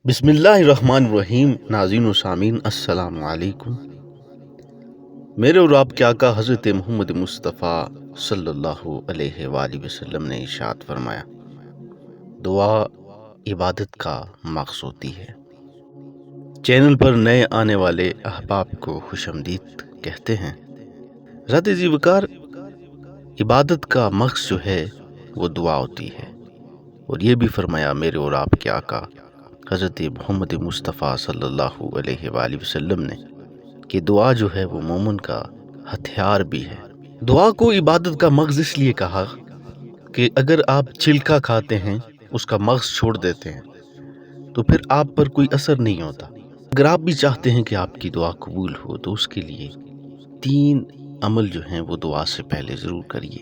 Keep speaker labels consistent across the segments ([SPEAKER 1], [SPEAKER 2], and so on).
[SPEAKER 1] بسم اللہ الرحمن الرحیم۔ ناظرین و سامعین السلام علیکم۔ میرے اور آپ کے آقا حضرت محمد مصطفیٰ صلی اللہ علیہ وآلہ وسلم نے ارشاد فرمایا، دعا عبادت کا مغز ہوتی ہے۔ چینل پر نئے آنے والے احباب کو خوش آمدید کہتے ہیں۔ ذات ذی وقار، عبادت کا مغز جو ہے وہ دعا ہوتی ہے، اور یہ بھی فرمایا میرے اور آپ کے آقا حضرت محمد مصطفیٰ صلی اللہ علیہ وآلہ وسلم نے کہ دعا جو ہے وہ مومن کا ہتھیار بھی ہے۔ دعا کو عبادت کا مغز اس لیے کہا کہ اگر آپ چھلکا کھاتے ہیں، اس کا مغز چھوڑ دیتے ہیں، تو پھر آپ پر کوئی اثر نہیں ہوتا۔ اگر آپ بھی چاہتے ہیں کہ آپ کی دعا قبول ہو تو اس کے لیے 3 عمل جو ہیں وہ دعا سے پہلے ضرور کریے۔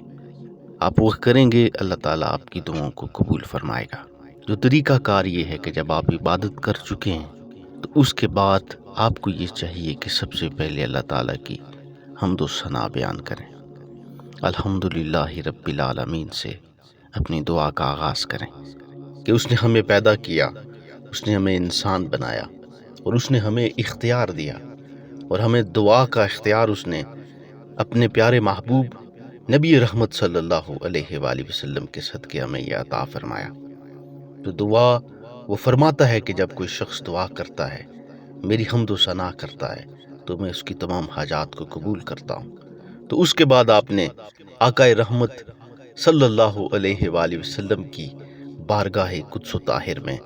[SPEAKER 1] آپ وہ کریں گے، اللہ تعالیٰ آپ کی دعاؤں کو قبول فرمائے گا۔ جو طریقہ کار یہ ہے کہ جب آپ عبادت کر چکے ہیں تو اس کے بعد آپ کو یہ چاہیے کہ سب سے پہلے اللہ تعالیٰ کی حمد و ثنا بیان کریں۔ الحمدللہ رب العالمین سے اپنی دعا کا آغاز کریں کہ اس نے ہمیں پیدا کیا، اس نے ہمیں انسان بنایا، اور اس نے ہمیں اختیار دیا، اور ہمیں دعا کا اختیار اس نے اپنے پیارے محبوب نبی رحمت صلی اللہ علیہ وآلہ وسلم کے صدقے ہمیں یہ عطا فرمایا۔ تو دعا وہ فرماتا ہے کہ جب کوئی شخص دعا کرتا ہے، میری حمد و ثنا کرتا ہے، تو میں اس کی تمام حاجات کو قبول کرتا ہوں۔ تو اس کے بعد آپ نے آقا رحمت صلی اللہ علیہ وآلہ وسلم کی بارگاہ قدس و طاہر میں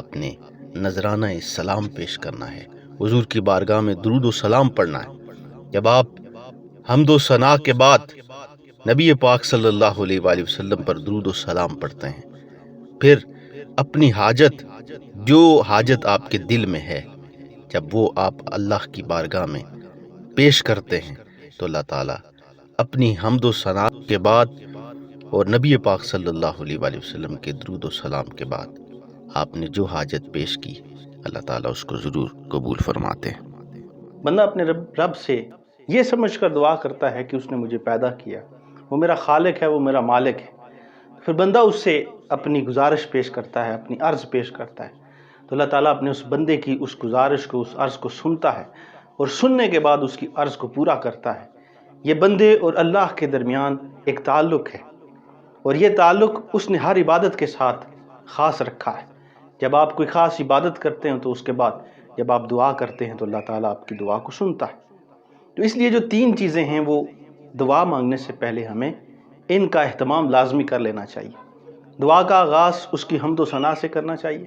[SPEAKER 1] آپ نے نذرانہ سلام پیش کرنا ہے، حضور کی بارگاہ میں درود و سلام پڑھنا ہے۔ جب آپ حمد و ثنا کے بعد نبی پاک صلی اللہ علیہ وآلہ وسلم پر درود و سلام پڑھتے ہیں، پھر اپنی حاجت، جو حاجت آپ کے دل میں ہے، جب وہ آپ اللہ کی بارگاہ میں پیش کرتے ہیں تو اللہ تعالیٰ اپنی حمد و ثنا کے بعد اور نبی پاک صلی اللہ علیہ وآلہ وسلم کے درود و سلام کے بعد آپ نے جو حاجت پیش کی، اللہ تعالیٰ اس کو ضرور قبول فرماتے ہیں۔
[SPEAKER 2] بندہ اپنے رب سے یہ سمجھ کر دعا کرتا ہے کہ اس نے مجھے پیدا کیا، وہ میرا خالق ہے، وہ میرا مالک ہے۔ پھر بندہ اس سے اپنی گزارش پیش کرتا ہے، اپنی عرض پیش کرتا ہے، تو اللہ تعالیٰ اپنے اس بندے کی اس گزارش کو، اس عرض کو سنتا ہے، اور سننے کے بعد اس کی عرض کو پورا کرتا ہے۔ یہ بندے اور اللہ کے درمیان ایک تعلق ہے، اور یہ تعلق اس نے ہر عبادت کے ساتھ خاص رکھا ہے۔ جب آپ کوئی خاص عبادت کرتے ہیں تو اس کے بعد جب آپ دعا کرتے ہیں تو اللہ تعالیٰ آپ کی دعا کو سنتا ہے۔ تو اس لیے جو 3 چیزیں ہیں وہ دعا مانگنے سے پہلے ہمیں ان کا اہتمام لازمی کر لینا چاہیے۔ دعا کا آغاز اس کی حمد و ثنا سے کرنا چاہیے،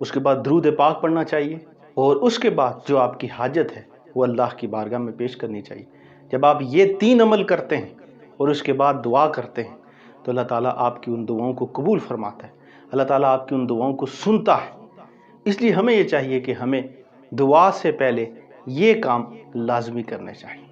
[SPEAKER 2] اس کے بعد درود پاک پڑھنا چاہیے، اور اس کے بعد جو آپ کی حاجت ہے وہ اللہ کی بارگاہ میں پیش کرنی چاہیے۔ جب آپ یہ 3 عمل کرتے ہیں اور اس کے بعد دعا کرتے ہیں تو اللہ تعالیٰ آپ کی ان دعاؤں کو قبول فرماتا ہے، اللہ تعالیٰ آپ کی ان دعاؤں کو سنتا ہے۔ اس لیے ہمیں یہ چاہیے کہ ہمیں دعا سے پہلے یہ کام لازمی کرنے چاہیے۔